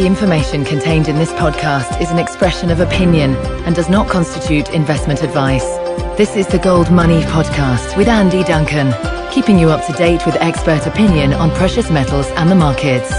information contained in this podcast is an expression of opinion and does not constitute investment advice. This is the Gold Money Podcast with Andy Duncan, keeping you up to date with expert opinion on precious metals and the markets.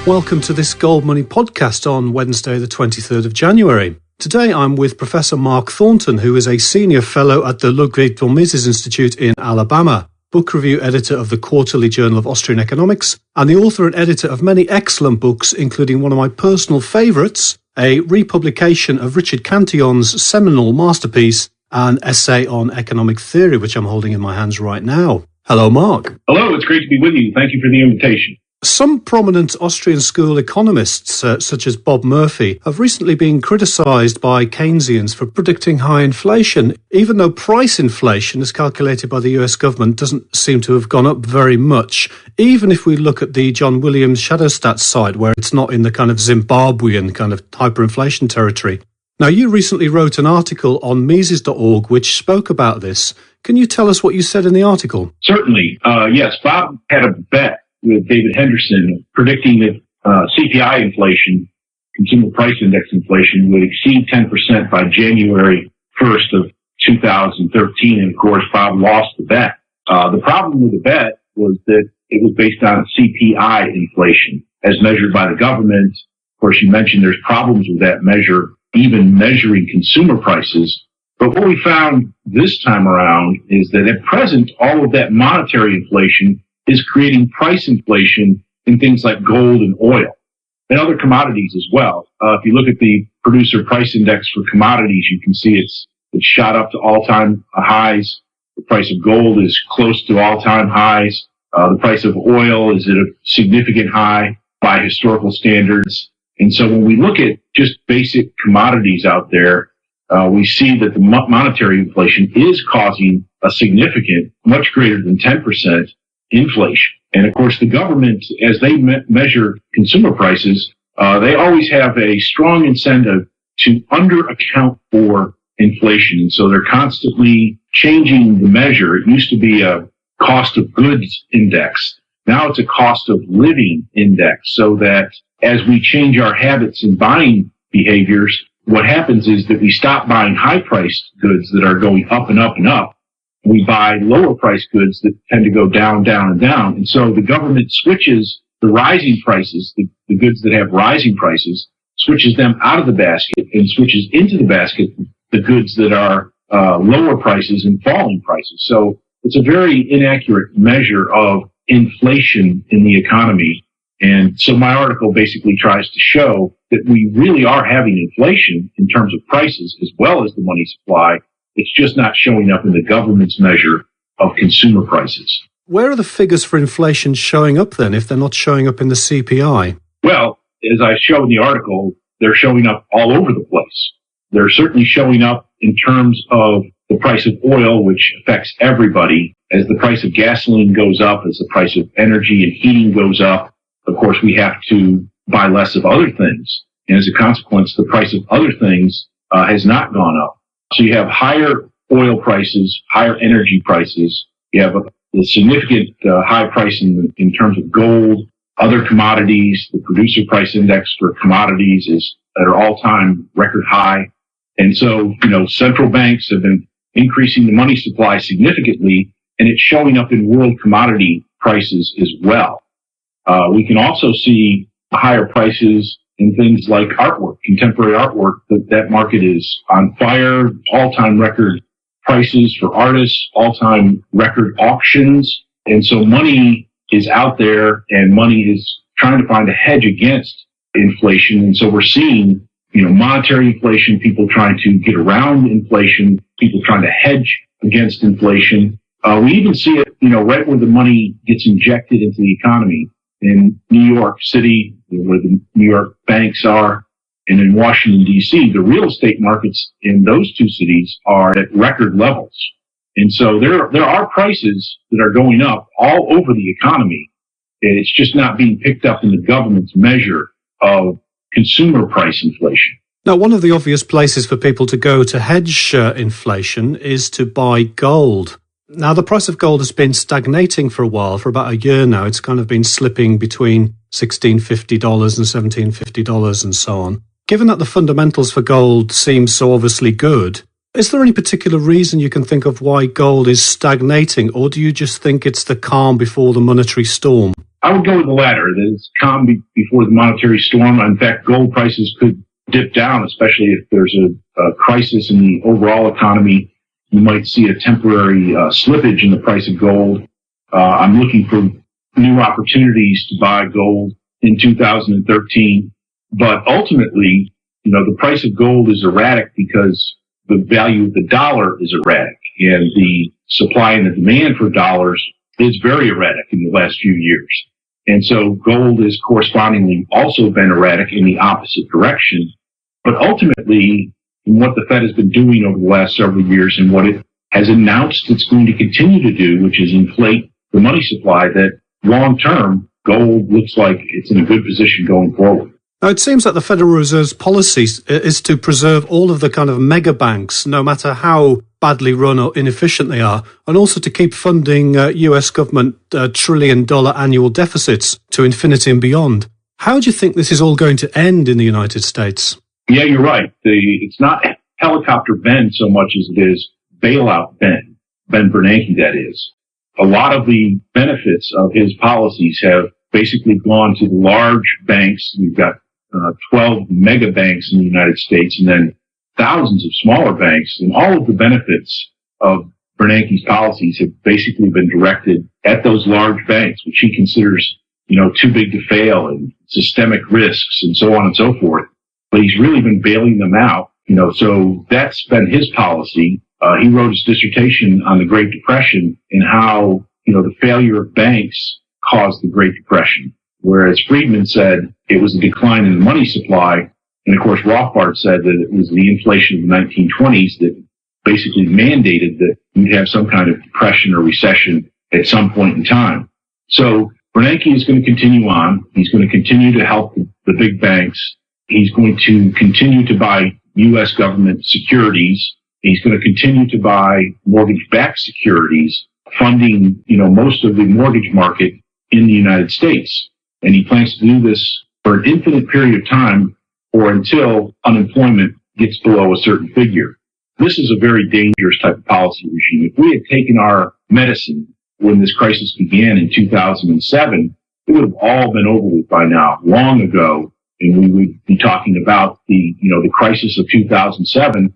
Welcome to this Gold Money Podcast on Wednesday, the 23rd of January. Today I'm with Professor Mark Thornton, who is a senior fellow at the Ludwig von Mises Institute in Alabama, book review editor of the Quarterly Journal of Austrian Economics, and the author and editor of many excellent books, including one of my personal favourites, a republication of Richard Cantillon's seminal masterpiece, an essay on economic theory, which I'm holding in my hands right now. Hello, Mark. Hello, it's great to be with you. Thank you for the invitation. Some prominent Austrian school economists, such as Bob Murphy, have recently been criticised by Keynesians for predicting high inflation, even though price inflation, as calculated by the US government, doesn't seem to have gone up very much, even if we look at the John Williams Shadowstats site, where it's not in the kind of Zimbabwean kind of hyperinflation territory. Now, you recently wrote an article on Mises.org which spoke about this. Can you tell us what you said in the article? Certainly. Yes, Bob had a bet with David Henderson predicting that CPI inflation, consumer price index inflation, would exceed 10% by January 1st of 2013. And of course, Bob lost the bet. The problem with the bet was that it was based on CPI inflation as measured by the government. Of course, you mentioned there's problems with that measure, even measuring consumer prices. But what we found this time around is that at present, all of that monetary inflation is creating price inflation in things like gold and oil and other commodities as well. If you look at the producer price index for commodities, you can see it's shot up to all-time highs. The price of gold is close to all-time highs. The price of oil is at a significant high by historical standards. And so when we look at just basic commodities out there, we see that the monetary inflation is causing a significant, much greater than 10% inflation. And of course, the government, as they measure consumer prices, they always have a strong incentive to under-account for inflation. And so they're constantly changing the measure. It used to be a cost of goods index. Now it's a cost of living index, so that as we change our habits and buying behaviors, what happens is that we stop buying high-priced goods that are going up and up and up. We buy lower-priced goods that tend to go down, down, and down. And so the government switches the rising prices, the goods that have rising prices, switches them out of the basket and switches into the basket the goods that are lower prices and falling prices. So it's a very inaccurate measure of inflation in the economy. And so my article basically tries to show that we really are having inflation in terms of prices as well as the money supply. It's just not showing up in the government's measure of consumer prices. Where are the figures for inflation showing up then, if they're not showing up in the CPI? Well, as I show in the article, they're showing up all over the place. They're certainly showing up in terms of the price of oil, which affects everybody. As the price of gasoline goes up, as the price of energy and heating goes up, of course, we have to buy less of other things. And as a consequence, the price of other things has not gone up. So you have higher oil prices, higher energy prices. You have a significant high price in terms of gold, other commodities. The producer price index for commodities is at an all-time record high. And so, central banks have been increasing the money supply significantly, and it's showing up in world commodity prices as well. We can also see higher prices in things like artwork, contemporary artwork. That market is on fire, all-time record prices for artists, all-time record auctions. And so money is out there, and money is trying to find a hedge against inflation. And so we're seeing, monetary inflation, people trying to get around inflation, people trying to hedge against inflation. We even see it, right where the money gets injected into the economy. In New York City, where the New York banks are, and in Washington, D.C., the real estate markets in those two cities are at record levels. And so there are prices that are going up all over the economy. It's just not being picked up in the government's measure of consumer price inflation. Now, one of the obvious places for people to go to hedge inflation is to buy gold. Now, the price of gold has been stagnating for a while, for about a year now. It's kind of been slipping between $1,650 and $1,750 and so on. Given that the fundamentals for gold seem so obviously good, is there any particular reason you can think of why gold is stagnating, or do you just think it's the calm before the monetary storm? I would go with the latter, that it's calm before the monetary storm. In fact, gold prices could dip down, especially if there's a crisis in the overall economy. You might see a temporary slippage in the price of gold. I'm looking for new opportunities to buy gold in 2013. But ultimately, the price of gold is erratic because the value of the dollar is erratic, and the supply and the demand for dollars is very erratic in the last few years. And so gold has correspondingly also been erratic in the opposite direction. But ultimately, what the Fed has been doing over the last several years and what it has announced it's going to continue to do, which is inflate the money supply, that long term, gold looks like it's in a good position going forward. Now, it seems that the Federal Reserve's policy is to preserve all of the kind of mega banks, no matter how badly run or inefficient they are, and also to keep funding US government $1 trillion annual deficits to infinity and beyond. How do you think this is all going to end in the United States? Yeah, you're right. It's not helicopter Ben so much as it is bailout Ben Bernanke, that is. A lot of the benefits of his policies have basically gone to the large banks. We've got 12 mega banks in the United States and then thousands of smaller banks. And all of the benefits of Bernanke's policies have basically been directed at those large banks, which he considers, too big to fail and systemic risks and so on and so forth. But he's really been bailing them out, so that's been his policy. He wrote his dissertation on the Great Depression and how, the failure of banks caused the Great Depression. Whereas Friedman said it was a decline in the money supply. And of course, Rothbard said that it was the inflation of the 1920s that basically mandated that you'd have some kind of depression or recession at some point in time. So Bernanke is going to continue on. He's going to continue to help the big banks. He's going to continue to buy U.S. government securities. He's going to continue to buy mortgage-backed securities, funding, most of the mortgage market in the United States. And he plans to do this for an infinite period of time or until unemployment gets below a certain figure. This is a very dangerous type of policy regime. If we had taken our medicine when this crisis began in 2007, it would have all been over with by now, long ago. And we would be talking about the crisis of 2007,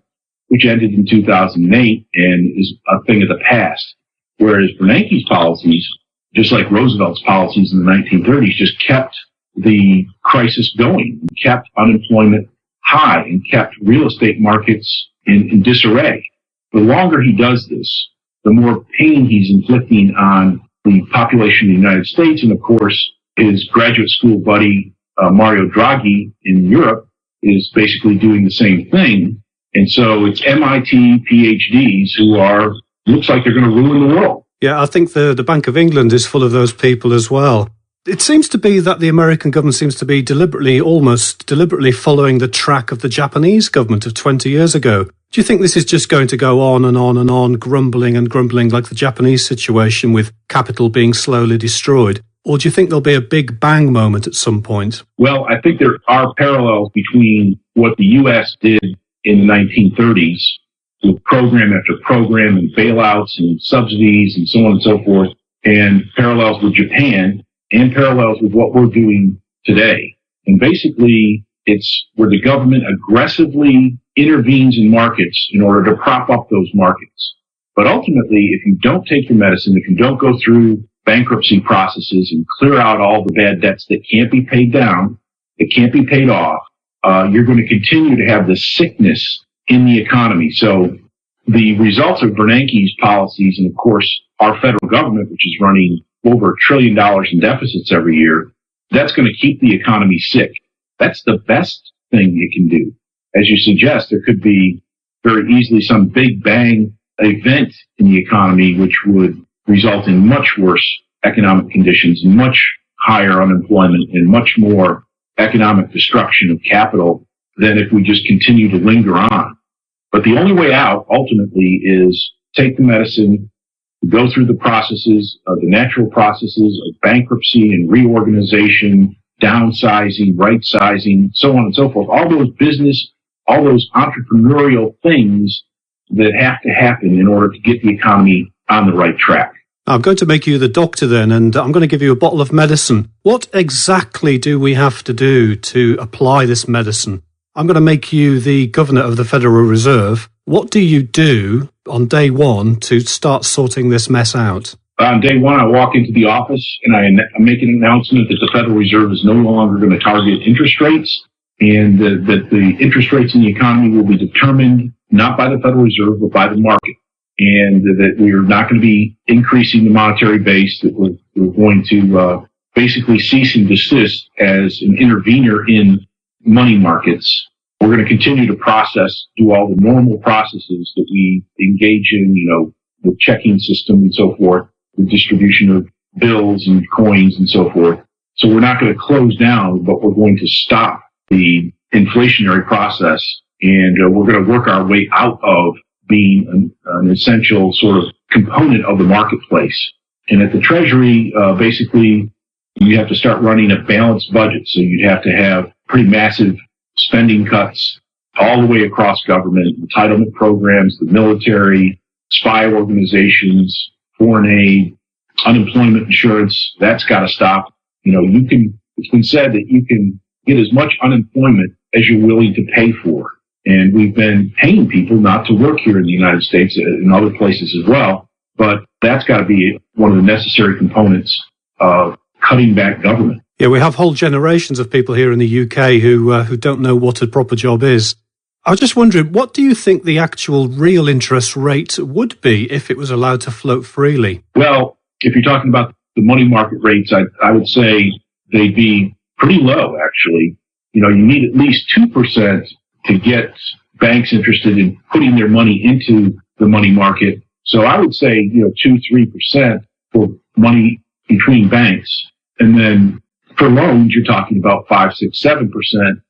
which ended in 2008 and is a thing of the past. Whereas Bernanke's policies, just like Roosevelt's policies in the 1930s, just kept the crisis going, and kept unemployment high, and kept real estate markets in disarray. The longer he does this, the more pain he's inflicting on the population of the United States. And of course, his graduate school buddy, Mario Draghi in Europe, is basically doing the same thing. And so it's MIT PhDs who looks like they're going to ruin the world. Yeah, I think the Bank of England is full of those people as well. It seems to be that the American government seems to be almost deliberately following the track of the Japanese government of 20 years ago. Do you think this is just going to go on and on and on, grumbling and grumbling like the Japanese situation with capital being slowly destroyed? Or do you think there'll be a big bang moment at some point? Well, I think there are parallels between what the U.S. did in the 1930s with program after program and bailouts and subsidies and so on and so forth, and parallels with Japan and parallels with what we're doing today. And basically, it's where the government aggressively intervenes in markets in order to prop up those markets. But ultimately, if you don't take your medicine, if you don't go through bankruptcy processes and clear out all the bad debts that can't be paid down, that can't be paid off, you're going to continue to have the sickness in the economy. So the results of Bernanke's policies, and of course our federal government, which is running over $1 trillion in deficits every year, that's going to keep the economy sick. That's the best thing it can do. As you suggest, there could be very easily some big bang event in the economy which would result in much worse economic conditions, much higher unemployment, and much more economic destruction of capital than if we just continue to linger on. But the only way out, ultimately, is take the medicine, go through the processes, the natural processes of bankruptcy and reorganization, downsizing, right-sizing, so on and so forth. All those business, all those entrepreneurial things that have to happen in order to get the economy on the right track. I'm going to make you the doctor then, and I'm going to give you a bottle of medicine. What exactly do we have to do to apply this medicine? I'm going to make you the governor of the Federal Reserve. What do you do on day one to start sorting this mess out? On day one, I walk into the office and I make an announcement that the Federal Reserve is no longer going to target interest rates, and that the interest rates in the economy will be determined not by the Federal Reserve, but by the market. And that we are not going to be increasing the monetary base, that we're going to basically cease and desist as an intervener in money markets. We're going to continue to do all the normal processes that we engage in, the checking system and so forth, the distribution of bills and coins and so forth. So we're not going to close down, but we're going to stop the inflationary process, and we're going to work our way out of being an essential sort of component of the marketplace. And at the Treasury, basically, you have to start running a balanced budget. So you'd have to have pretty massive spending cuts all the way across government, entitlement programs, the military, spy organizations, foreign aid, unemployment insurance. That's got to stop. It's been said that you can get as much unemployment as you're willing to pay for. And we've been paying people not to work here in the United States and in other places as well. But that's got to be one of the necessary components of cutting back government. Yeah, we have whole generations of people here in the UK who don't know what a proper job is. I was just wondering, what do you think the actual real interest rate would be if it was allowed to float freely? Well, if you're talking about the money market rates, I would say they'd be pretty low, actually. You need at least 2% to get banks interested in putting their money into the money market. So I would say, 2-3% for money between banks. And then for loans, you're talking about 5-6-7%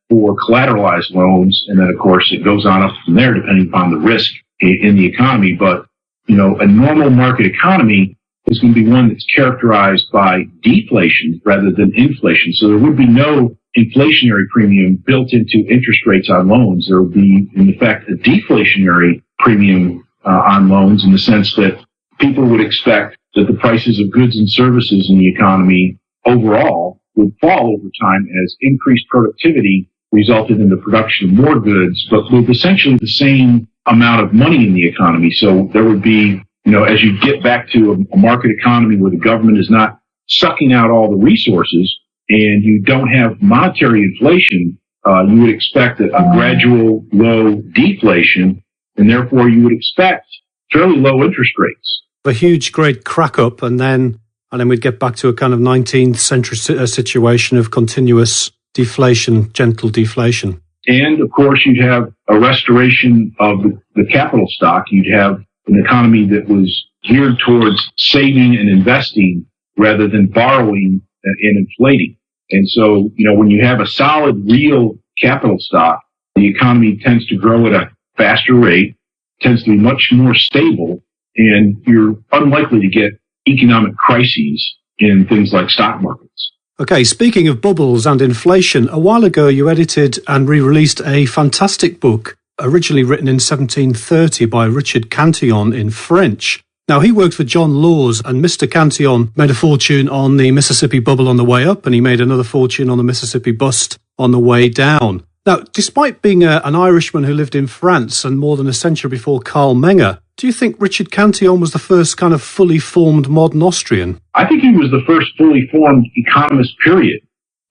for collateralized loans. And then, of course, it goes on up from there depending upon the risk in the economy. But, a normal market economy is going to be one that's characterized by deflation rather than inflation. So there would be no inflationary premium built into interest rates on loans. There would be, in effect, a deflationary premium on loans, in the sense that people would expect that the prices of goods and services in the economy overall would fall over time as increased productivity resulted in the production of more goods, but with essentially the same amount of money in the economy. So there would be, as you get back to a market economy where the government is not sucking out all the resources, and you don't have monetary inflation, you would expect a gradual low deflation, and therefore you would expect fairly low interest rates. A huge, great crack up, and then we'd get back to a kind of 19th century situation of continuous deflation, gentle deflation. And, of course, you'd have a restoration of the capital stock. You'd have an economy that was geared towards saving and investing rather than borrowing and inflating. And so, when you have a solid, real capital stock, the economy tends to grow at a faster rate, tends to be much more stable, and you're unlikely to get economic crises in things like stock markets. Okay, speaking of bubbles and inflation, a while ago you edited and re-released a fantastic book, originally written in 1730 by Richard Cantillon in French. Now, he worked for John Laws, and Mr. Cantillon made a fortune on the Mississippi bubble on the way up, and he made another fortune on the Mississippi bust on the way down. Now, despite being an Irishman who lived in France and more than a century before Karl Menger, do you think Richard Cantillon was the first kind of fully formed modern Austrian? I think he was the first fully formed economist, period.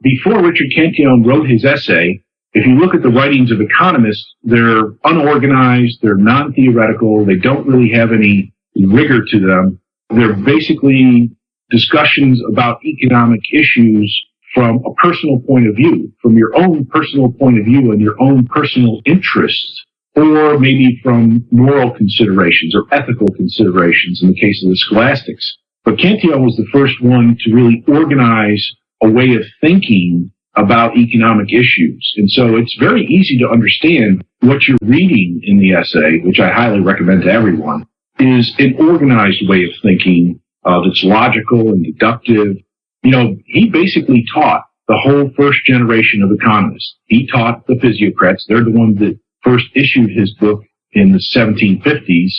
Before Richard Cantillon wrote his essay, if you look at the writings of economists, they're unorganized, they're non-theoretical, they don't really have any rigor to them. They're basically discussions about economic issues from a personal point of view, from your own personal point of view and your own personal interests, or maybe from moral considerations or ethical considerations in the case of the scholastics. But Cantillon was the first one to really organize a way of thinking about economic issues. And so it's very easy to understand what you're reading in the essay, which I highly recommend to everyone. is an organized way of thinking that's logical and deductive. He basically taught the whole first generation of economists. He taught the physiocrats. They're the ones that first issued his book in the 1750s.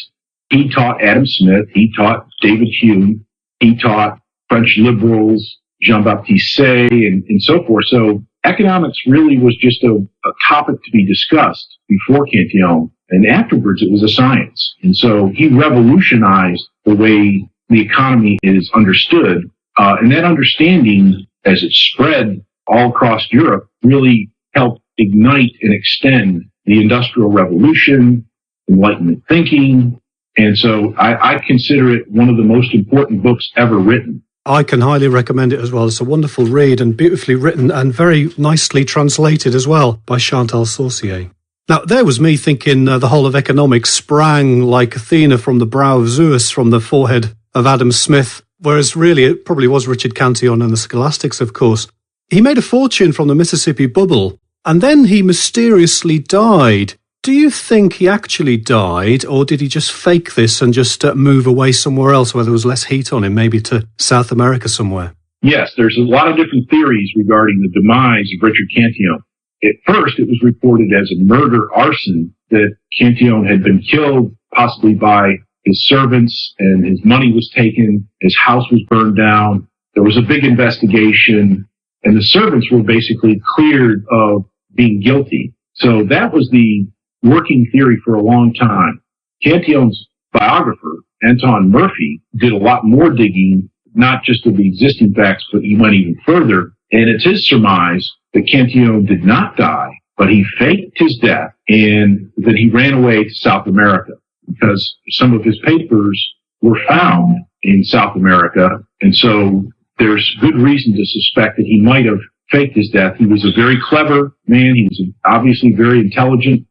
He taught Adam Smith. He taught David Hume. He taught French liberals, Jean-Baptiste Say, and so forth. So economics really was just a topic to be discussed before Cantillon, and afterwards it was a science. And so he revolutionized the way the economy is understood, and that understanding, as it spread all across Europe, really helped ignite and extend the Industrial Revolution, Enlightenment thinking. And so I consider it one of the most important books ever written. I can highly recommend it as well. It's a wonderful read and beautifully written and very nicely translated as well by Chantal Saucier. Now, there was me thinking the whole of economics sprang like Athena from the brow of Zeus, from the forehead of Adam Smith, whereas really it probably was Richard Cantillon and the scholastics, of course. He made a fortune from the Mississippi bubble, and then he mysteriously died. Do you think he actually died, or did he just fake this and just move away somewhere else where there was less heat on him, maybe to South America somewhere? Yes, there's a lot of different theories regarding the demise of Richard Cantillon. At first, it was reported as a murder-arson, that Cantillon had been killed, possibly by his servants, and his money was taken, his house was burned down. There was a big investigation, and the servants were basically cleared of being guilty. So that was the working theory for a long time. Cantillon's biographer, Anton Murphy, did a lot more digging, not just of the existing facts, but he went even further. And it's his surmise that Cantillon did not die, but he faked his death and that he ran away to South America, because some of his papers were found in South America. And so there's good reason to suspect that he might have faked his death. He was a very clever man. He was obviously very intelligent.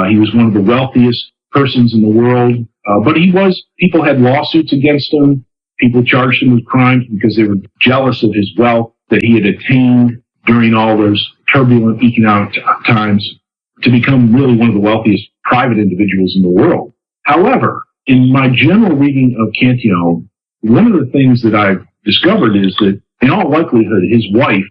He was one of the wealthiest persons in the world. But people had lawsuits against him. People charged him with crimes because they were jealous of his wealth that he had attained during all those turbulent economic times to become really one of the wealthiest private individuals in the world. However, in my general reading of Cantillon, one of the things that I've discovered is that in all likelihood, his wife,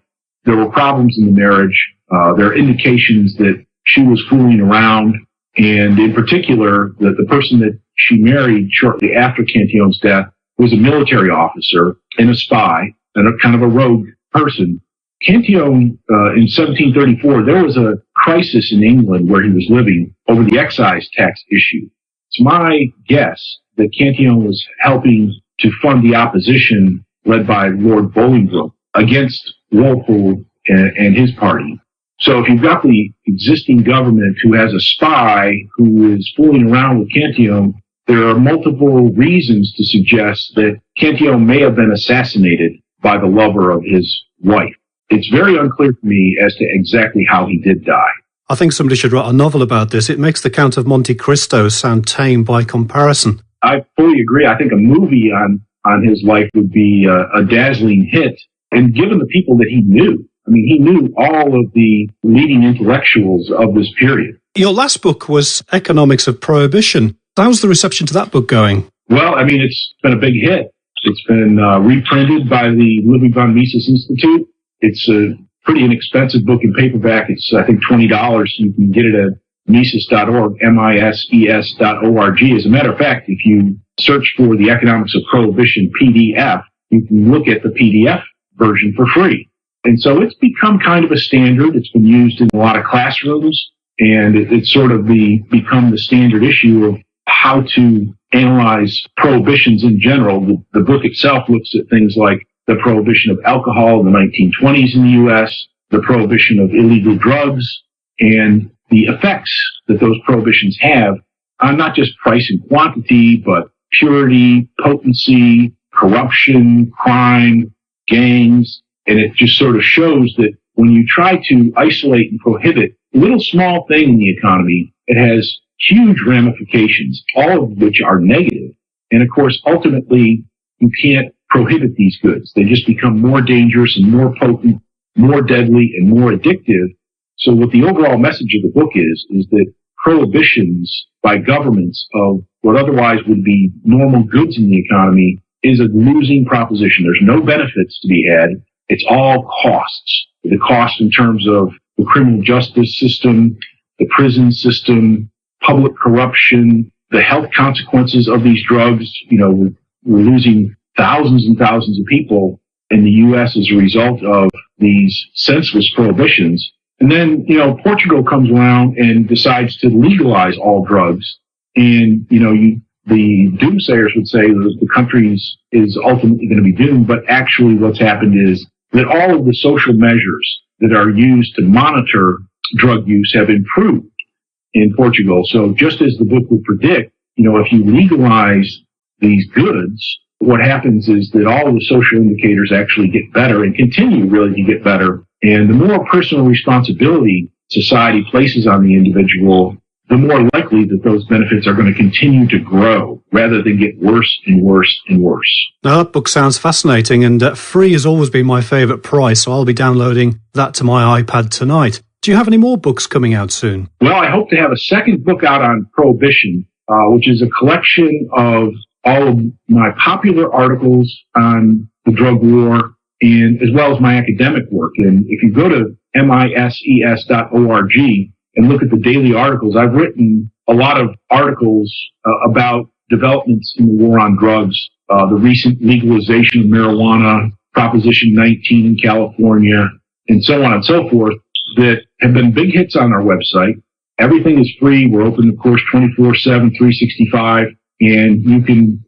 there were problems in the marriage. There are indications that she was fooling around, and in particular, that the person that she married shortly after Cantillon's death was a military officer and a spy and a kind of a rogue person. Cantillon, in 1734, there was a crisis in England where he was living over the excise tax issue. It's my guess that Cantillon was helping to fund the opposition led by Lord Bolingbroke against Walpole and his party. So if you've got the existing government who has a spy who is fooling around with Cantillon, there are multiple reasons to suggest that Cantillon may have been assassinated by the lover of his wife. It's very unclear to me as to exactly how he did die. I think somebody should write a novel about this. It makes the Count of Monte Cristo sound tame by comparison. I fully agree. I think a movie on his life would be a dazzling hit. And given the people that he knew, I mean, he knew all of the leading intellectuals of this period. Your last book was Economics of Prohibition. How's the reception to that book going? Well, I mean, it's been a big hit. It's been reprinted by the Ludwig von Mises Institute. It's a pretty inexpensive book in paperback. It's, I think, $20. You can get it at Mises.org, Mises.org. As a matter of fact, if you search for the Economics of Prohibition PDF, you can look at the PDF version for free. And so it's become kind of a standard. It's been used in a lot of classrooms, and it's sort of become the standard issue of how to analyze prohibitions in general. The book itself looks at things like the prohibition of alcohol in the 1920s in the U.S., the prohibition of illegal drugs, and the effects that those prohibitions have on not just price and quantity, but purity, potency, corruption, crime, gangs. And it just sort of shows that when you try to isolate and prohibit a little small thing in the economy, it has huge ramifications, all of which are negative. And of course, ultimately, you can't prohibit these goods. They just become more dangerous and more potent, more deadly and more addictive. So what the overall message of the book is that prohibitions by governments of what otherwise would be normal goods in the economy is a losing proposition. There's no benefits to be had. It's all costs. The cost in terms of the criminal justice system, the prison system, public corruption, the health consequences of these drugs. We're losing thousands and thousands of people in the U.S. as a result of these senseless prohibitions. And then, Portugal comes around and decides to legalize all drugs. And, the doomsayers would say that the country is ultimately going to be doomed. But actually what's happened is that all of the social measures that are used to monitor drug use have improved in Portugal. So just as the book would predict, if you legalize these goods, what happens is that all of the social indicators actually get better and continue really to get better. And the more personal responsibility society places on the individual, the more likely that those benefits are going to continue to grow rather than get worse and worse and worse. Now, that book sounds fascinating, and free has always been my favourite price, so I'll be downloading that to my iPad tonight. Do you have any more books coming out soon? Well, I hope to have a second book out on prohibition, which is a collection of all of my popular articles on the drug war, and as well as my academic work. And if you go to mises.org and look at the daily articles, I've written a lot of articles about developments in the war on drugs, the recent legalization of marijuana, Proposition 19 in California, and so on and so forth, that have been big hits on our website. Everything is free. We're open, of course, 24/7, 365, and you can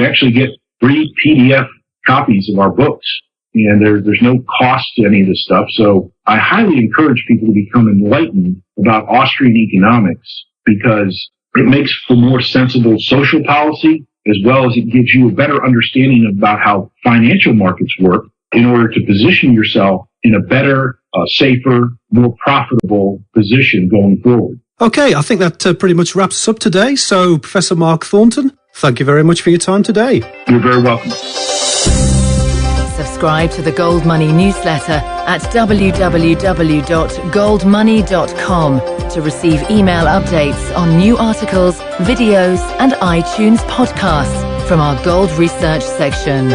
actually get free PDF copies of our books. And there's no cost to any of this stuff. So I highly encourage people to become enlightened about Austrian economics, because it makes for more sensible social policy, as well as it gives you a better understanding about how financial markets work in order to position yourself in a better, safer, more profitable position going forward. Okay, I think that pretty much wraps us up today. So, Professor Mark Thornton, thank you very much for your time today. You're very welcome. Subscribe to the Gold Money newsletter at www.goldmoney.com to receive email updates on new articles, videos, and iTunes podcasts from our Gold Research section.